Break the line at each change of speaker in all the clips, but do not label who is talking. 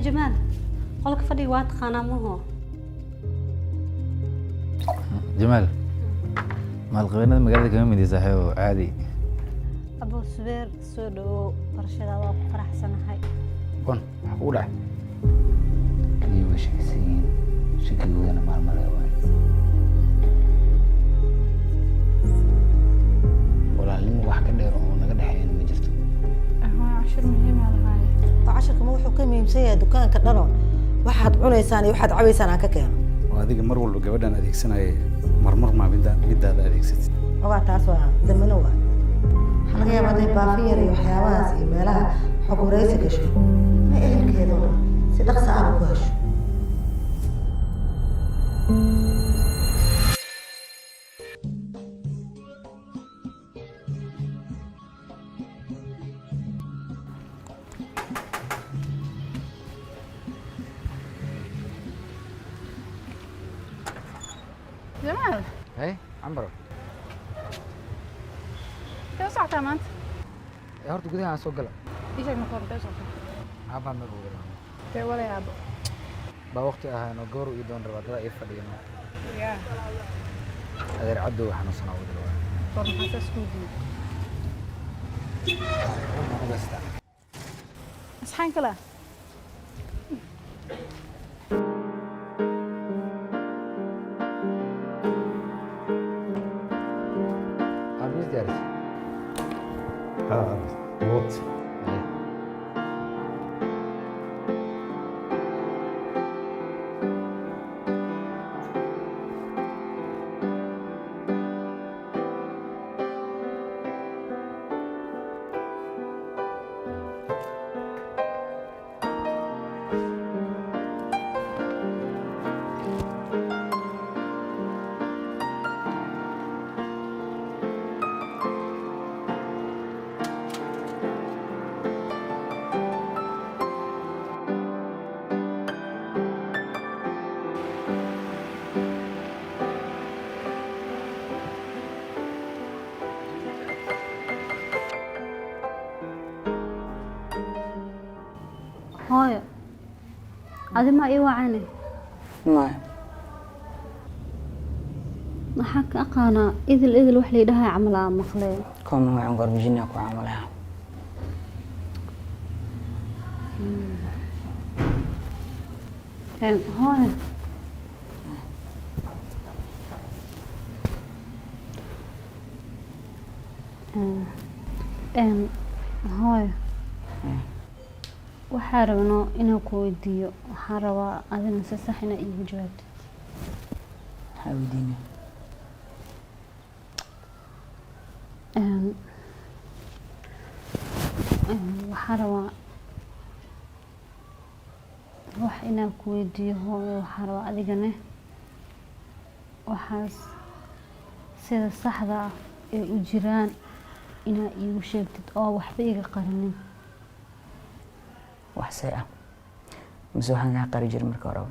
جمال قولك فدي واد خانموه
جمال ما القبينة المقالة كمان من يزاحيو عادي
أبو سبير سودو برشدا وفرح سنة هاي
بون أولى
كليو شكسين شكلوا أنا مع الملاوي
ولا لين واحد كده يروح ونقدر حين مجرته
هو 10 مهم على هاي
10 كما wuxuu ka muhiimsan yahay dukaanka dharo waxaad cunaysaan iyo waxaad cabaysaan aan ka keeno
وهذيك مرة والله قبلنا هذيك سنة مرمر ما بدا هذيك ست
ogaa taas waa damino waa waxa laga yaabaa inay baafiyar iyo waxyaabahaas iyo meelaha xog waraysi gasho ma ehelkeedu si dhaqso ah ku hesho
جمال
هاي عمرو
كيف صعت أنت؟
هرت قدي أنا سوق له
إيش المفروض كيف صعت؟
عبا ما بقول له
كيف ولا يا أبو؟
بوقت أنا جورو يدون ربع لا يفرقنا
يا
هذا عدو إحنا صنعوا دلوقتي
طب حاسس كودي
أنا بس
أصحين كلا
أبيز جالس
وقت
هاي هذه ما إيوة عني
ما
maxaa ka aqaanaa idil wax la yidhaahaa camalaa maqleen
كم نوع عن قرب أكو عملها
hooyo hooyo waxaa rabnaa inaan ku weydiiyo waxaan rabaa adina si sax inaa iigu jawaabto
حاوديني
waxaan rabaa wax inaan ku weydiiyo hooyo waxaan rabaa adigane waxaas sida saxda ah ee u jiraan inaa iigu sheegtid oo waxba iga qarinin
وحساء مسوحنا قريجر مركورو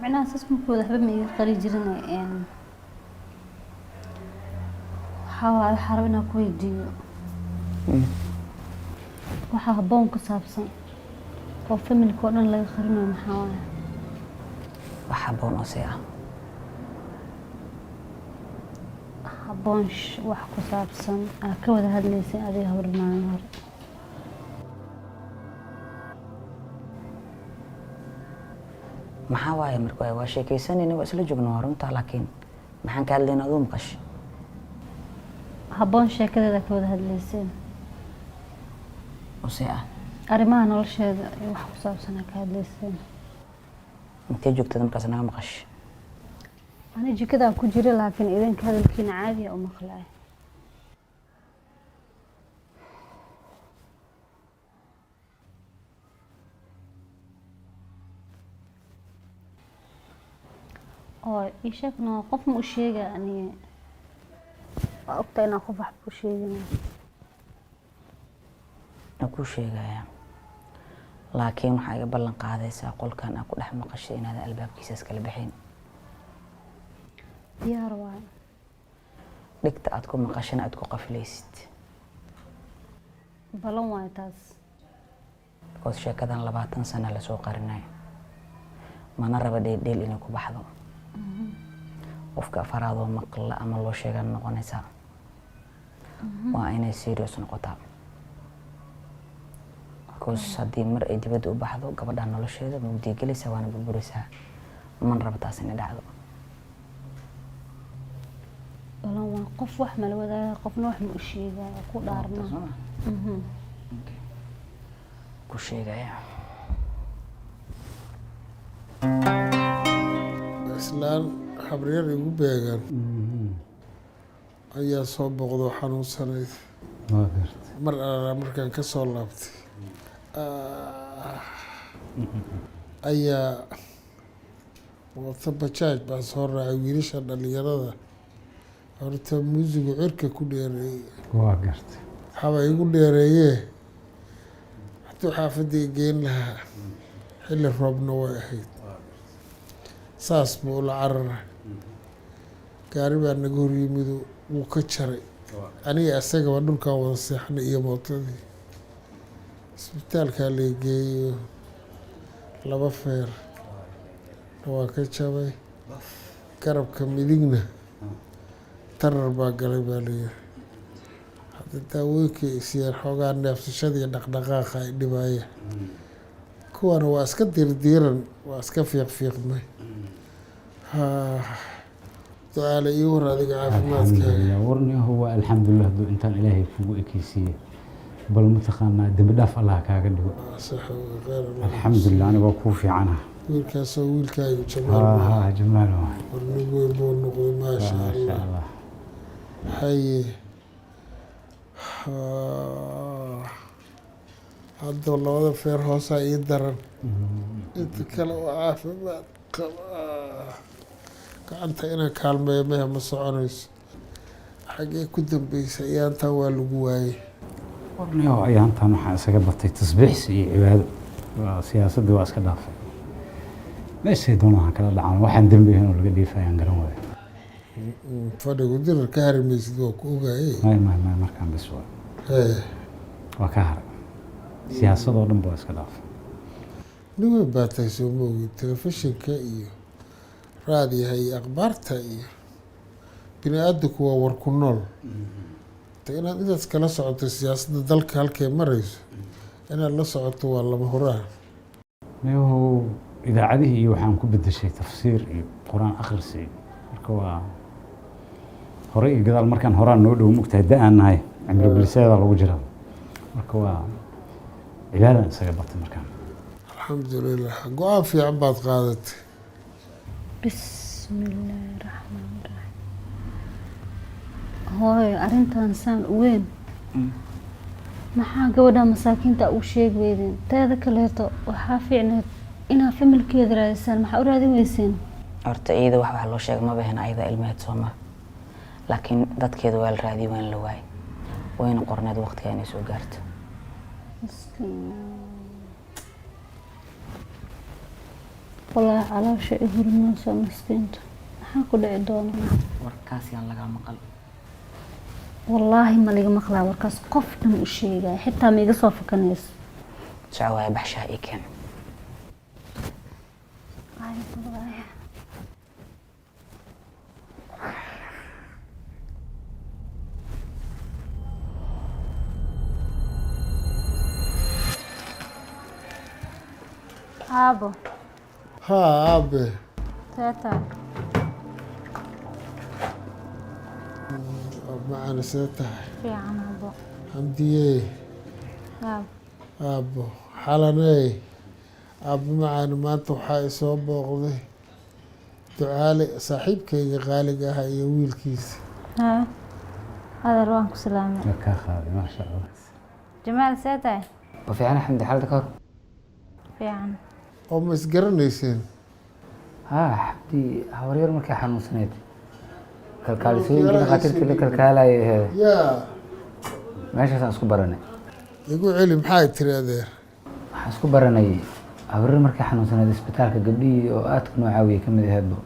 macnaha saas markooda waxba ma iga qari jirin waxaa waaye waxaa raba inaan ku weydiiyo waxaa habboon ku saabsan oo familka oo dhan laga qarinayo maxaa waaye
وحبون أصيع
habboon wax ku saabsan aa ka wada hadlaysay adiga hore maalin hore
maxaa waaye marka waa sheekaysanayna waa isla joogna runta laakiin maxaan ka hadlaynaa aduu maqash
habboon sheekadeeda ka wada hadlayseen
أصيع
arrimaha nolosheeda iyo wax ku saabsan aa ka hadlayseen
intee joogtada markaas naga maqash
ani jikadaa ku jira laakiin idinka hadalkiina caadiya u maqlaay oo ii sheegna qof ma u sheega aniga waa ogtahay inaan qof waxba u sheegina
aku sheegaya laakiin waxaa iga ballan qaadaysaa qolkan aan ku dhex maqashay inaadan albaabkiisa iskala bixin
diyaar waaye
dhigta aad ku maqashana aad ku qafilaysid
balan waaye taas
because sheekadan 20 sano la soo qarinayo mana raba dheel inay ku baxdo qofka afaraad oo maqla ama loo sheegan noqonaysa waa inay serious noqotaa because haddii mar ay dibadda u baxdo gabadha nolosheeda mugdi gelaysa waana burburaysaa man raba taas inay dhacdo
والله قف وحمل وذا قفنا وحمل الشيء كل دارنا
ku sheegaya
islaan xabriir igu beegan ayaa soo boqdo xanuunsanayd mar alla markaan ka soo laabtay ayaa wata bajaaj baan soo raacay wiilasha dhalinyarada horta muusigu cirka ku dheereeyey
waa gartay
haba igu dheereeyee hadduu xaafadda geyn lahaa xilli roobna way ahayd saas buu ula cararay gaari baa naga hor yimidu wuu ka jaray aniga isagaba dhulkan wada seexnay iyo mootadii isbitaalkaa lay geeyo 2 feer waa ka jabay garabka midigna tarar baa galay baa layiri hadda daawooyinkii isiyeen xoogaa neefsashadii dhaqdhaqaaqa ay dhibaaya kuwana waa iska dirdiiran waa iska fiiqfiiqmay ducaale ii war adiga caafimaadkaaga
warniyahu waa alxamdulilah hadduu intaan ilaahay kugu ekeysiiyey bal mataqaanaa dembi dhaaf allah kaaga dhigo alxamdulilah anigoo kuu fiicana
wiilkaasoo wiilkaaga jamaal
jamaal
warnig weyn buu noqday maasha allah haye hadda 2 feer hoosaa ii daran inta kale waa caafimaad qabaa gacanta inaan kaalmeeyo meha ma soconayso xaggee ku dambeysay ayaantan waa lagu waayey
warniyaho ayaantan waxaa isaga batay tasbiixsi iyo cibaado siyaasaddii waa iska dhaafay meeshay doonaan kala dhacan waxaan dembi ahayn oo laga dhiifayaan garan waayo
fadhigu dirar ka hari maysid waa ku ogaayey
may markaan bis waa ka haray siyaasadoo dhan ba waa iska dhaafay
nin way baatay soo moogid telefishinka iyo raadiyaha iyo akhbaarta iyo bini aadamku waa war ku nool inaad intaas kala socoto siyaasadda dalka halkay marayso inaad la socoto waa lama huraan
niyahow idaacadihii iyo waxaan ku bedeshay tafsiir iyo qur-aan akhris iyo marka waa hore iyo gadaal markaan horaan noo dhow mugtahay da-aan nahay cimri biliseeda lagu jiraa marka waa cibaadaan isaga batay markaan
alxamdulilah go-aan fiican baad qaadatay
بسم الله الرحمن الرحيم هاي أرنتان سان وين maxaa gabadha masaakiinta u sheeg weydeen teeda kaleeto waxaa fiicneed inaa familkeeda raadisaan maxaa u raadin weyseen
horta iyada wax loo sheegay ma bahan ayada ilmaheed Soomaa laakiin dadkeeda waa la raadiyay waan la waayay wayna qorneed waqtiga inay soo gaarto
والله على شيء هرمون سمستنت maxaa ku dhici doona
warkaas yaan laga maqal
والله ما liga maqlaa warkaas qof dhan u sheegay xitaa ma iga soo fakanayso
jawaa baxshaa ikeen
Abo.
ها أبي
Tata.
معنا ستة
Fiican abo.
حمدية
Abo.
أبو حلني أبو معنا ما توحى صوب وغضي تعالي صاحبك غالي هاي ويل كيس
Ha. هذا روانك سلامة.
ka qaaday ma sha Allah
جمال ساتة.
وفعلا حمد حالتك هور
Fiican.
oo ma isgaranayseen
ها حبتي هورير مركي حنوسنيد kalkaalisooyin dhaqaatiirta la kalkaalay
yaa
meeshaas aan isku baranay
igu celi maxay tiri adeer
waxaan isku baranay hawrir markii xanuunsanayd isbitaalka gabdhihii oo aadka noo caawiyay ka mid ahaydba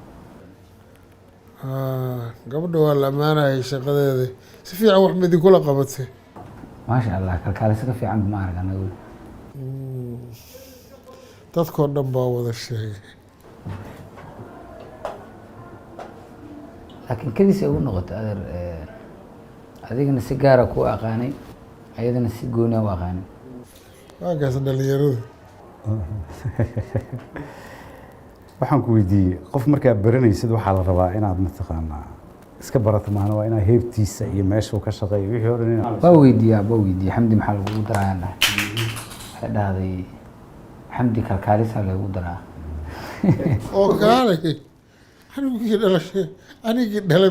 gabadha waa la ammaanayay shaqadeeda si fiican wax ma idinkula qabatay
maasha allah kalkaaliso ka fiican ma arag anagu
dadkoo dhan baa wada sheegay.
laakiin kadiis ay ugu noqotay adeer adigana si gaara ku aqaanay ayadana si gooni u aqaanay
waagaas dhalinyaradu.
waxaan ku weydiiyey qof markaa baranaysid waxaa la rabaa inaad mataqaanaa iska barato maana waa inaa heebtiisa iyo meeshuu ka shaqeeyo wixii hore
waa weydiiyey xamdi maxaa lagugu daraayan dhahay waxay dhahday xamdi kalkaalisaa lagu daraa
oo kaalay anigii dhalay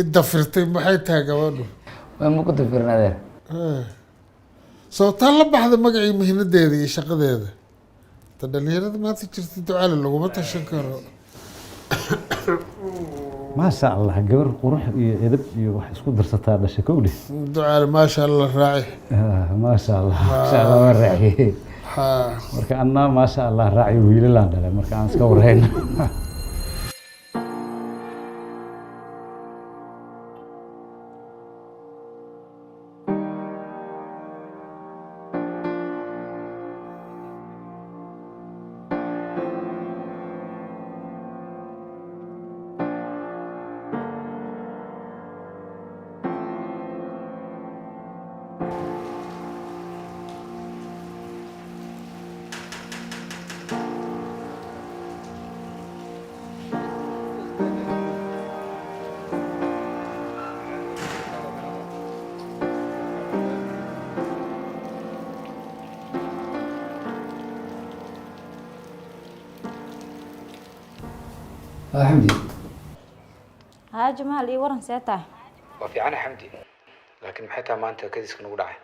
idafirtay maxay tahay gabadhu
waa ma ku dafirin adeer
sababtaa la baxda magacii muhiimadeeda iyo shaqadeeda ta dhalinyarada maanta jirta ducaale laguma tashan karo.
maasha allah gabar qurux iyo edab iyo wax isku darsataa dhashay kowdhe
ducaale maasha allah raaci.
maasha allah waa raaciye marka annaa maasha allah raaciyo wiilalaan dhalay marka aan iska warhayno.
xamdi
ها جمال إيه ورن ساعتها
waa fiicana xamdi laakiin maxay tahay maanta kadiiska nagu dhacay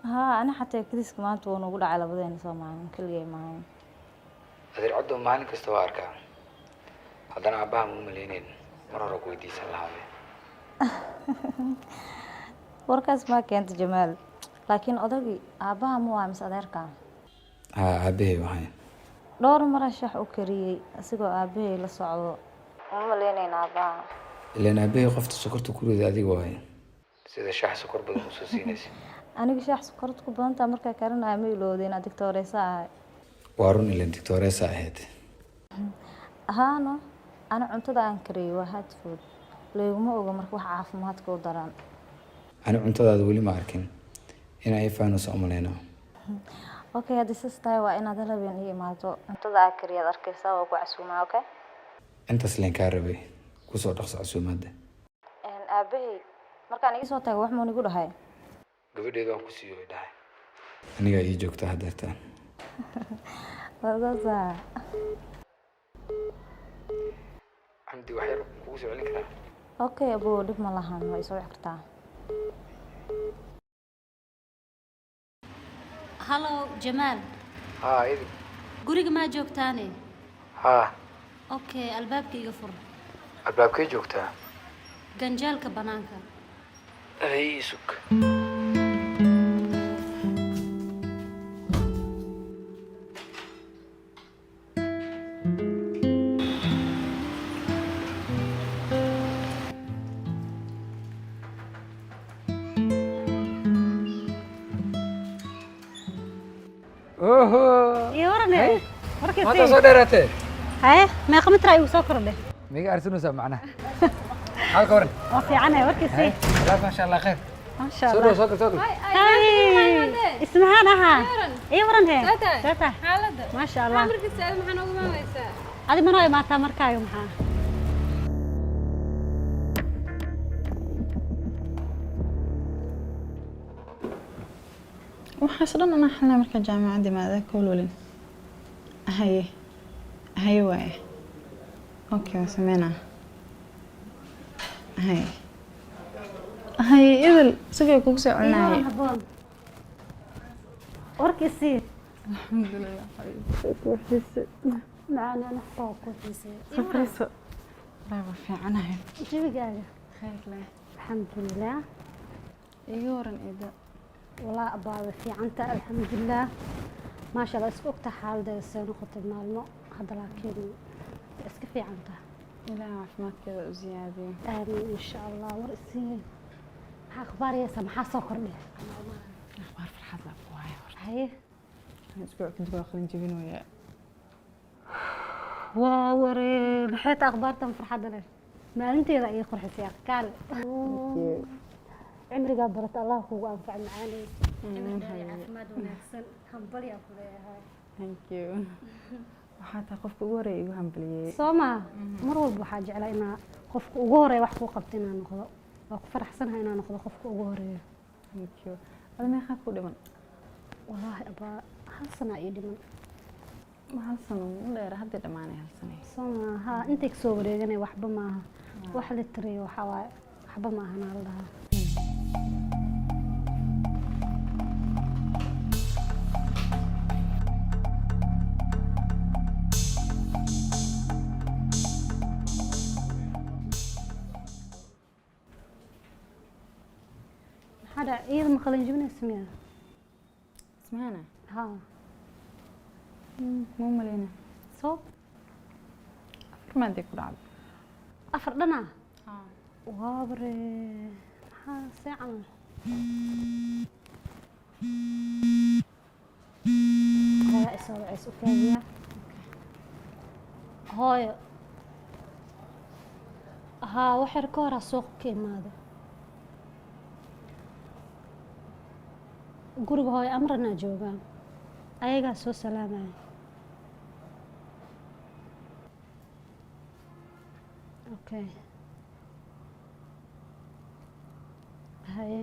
ها أنا حتى كريس كمان تو نقول على بدين سامعين كل يوم معين
adeer coddo maalin kasta waa arkaa haddana aabbaha ma u malaynayn mar hore ku weydiisan lahaade
وركاس ما كانت جمال لكن أضربي أباها مو عامس أدركا
haa aabbahay wahay
دور مرة شح أكري أسيقو أبي لصعود هم لينين أباها
ilaan aabbahay qofta sokorta ku rida adiga wahay sida shax sokor badan usoo siinaysa
أنا شح سكرت كبرت أمريكا كارن أميلو دينا دكتورة ساعة
waa run ilaan dictoreesa ahayd
هانو أنا cuntada aan kariyo waa hard food leeguma oga marka wax caafimaadka u daran
ani cuntadaada weli ma arkin in ay faanayso umaleyno
okay hadii sistaay waa inaad halabeen ii imaato cuntada aan kariyo arkaysaa oo ku casuumaa okay
intaas leen kaa rabay kusoo dhaqso casuumaadda
aabahay markaan ii soo tago wax muu nigu dhahay
gabadheedu waan ku siiyo way dhahay anigaa ii joogta haddeertaan
wargasa
xamdi wax yar kugu soo celin karaa
okay abo dhib ma lahan way soo wici kartaa
hallo jamaal
haa idi
guriga maa joogtaane
haa
okay albaabka iga fur
albaabkay joogtaa
ganjaalka banaanka
aday isug
iyo warane warkii
maanta soo dheeraatee
haye meeqa mitir ayuu soo kordhay
miga arsinaysaa macnaha halka waran
waa fiicanahay warkii sii
walaal maasha allah khayr
maasha
soo
allah
dhow soo gal soo gal
ismahaan ahaa iyo waran he sata
xaaladda
maasha allah
markiisa aad maxaa noogu maamaysaa
adi manoo imaataa markaayo maxaa
waxaas dhan anaa xalnay markaa jaamacadda maadaa kowlwalin haye waaye okay waa sameynaa haye idil isagoo kugu soo celinaaye
warkii sii
alxamdulilah
macaan ana xataa ku xiisay
safrayso waa fiicanahay
jibigaaga
khayr leh
alxamdulilah
iga waran ida
والله أبغى في عنتا الحمد لله ما شاء الله اسكت حال ده سنقطة المعلومة هذا لكن اسك في عنتا
إلى عفمات كذا وزيادة
إن شاء الله ورسي أخبار يا سمحة سكر لي
أخبار فرحة أبوها
هاي
isbuuc kadib waa qalin jebinooyaa.
waa waree maxay tahay akhbaartan farxadda leh maalinteeda ayay qurxisay kaal cimrigaa barata allah kugu anfac macaanay caafimaad wanaagsan hambali aan ku leeyahay.
Thank you. waxaa tahay qofka ugu horeeya igu hambaliyey.
soo maa mar walba waxaa jeclaa inaa qofka ugu horeeya wax kuu qabta inaan noqdo waa ku faraxsanahay inaan noqdo qofka ugu horeeya.
Thank you. ada meeqaa ku dhiman?
wallaahi abaa hal sana ii dhiman.
ma hal sano u dheer haddii dhammaanay hal sano.
soo maa haa intay kasoo wareeganay waxba maaha wax la tiriyo waxaa waaye waxba maaha naa la dhahaa. هذا إيه مخلين جبنا اسمها
اسمهانا
ها
مو ملينا
صوب
أفر ما عندك ولعب
أفردنا
ها
وابري ها ساعة هاي إسوي عيس أوكرانيا هاي ها وحر كورة سوق كيم هذا guriga hooyo amrana joogaan ayagaa soo salaamaya. okay haye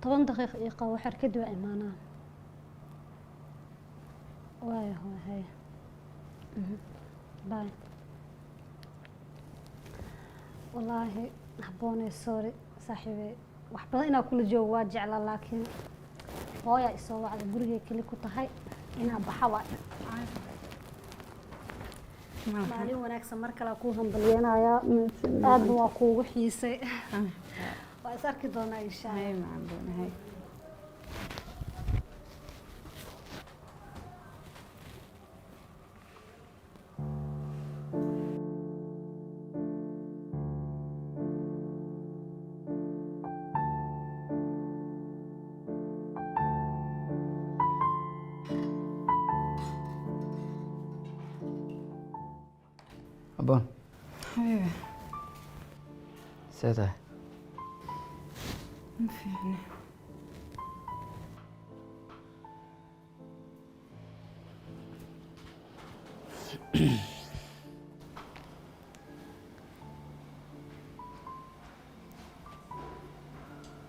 10 daqiiqo iyo qaw waxar kadib waa imaanaa. waayo hooyo haye bye. wallaahi habboonay sorry saaxiibey wax badan inaa kula joogo waa jeclaa laakiin hooyaa isoo wacda gurigay keli ku tahay inaa baxa waa maalin wanaagsan mar kale kuu hambalyeenayaa aadna waa kuugu xiisay waa is arki doonaa insha allah.
أبون
حبيبي
سيدة
ما في يعني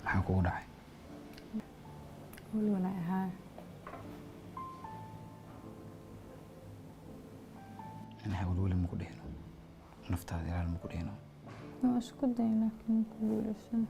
maxaa kugu dhacay?
weli walaa ahaa
anaha weli maku dhihino naftaada ilaal maku dhihino
waa isku day laakiin ma ku guuleysan.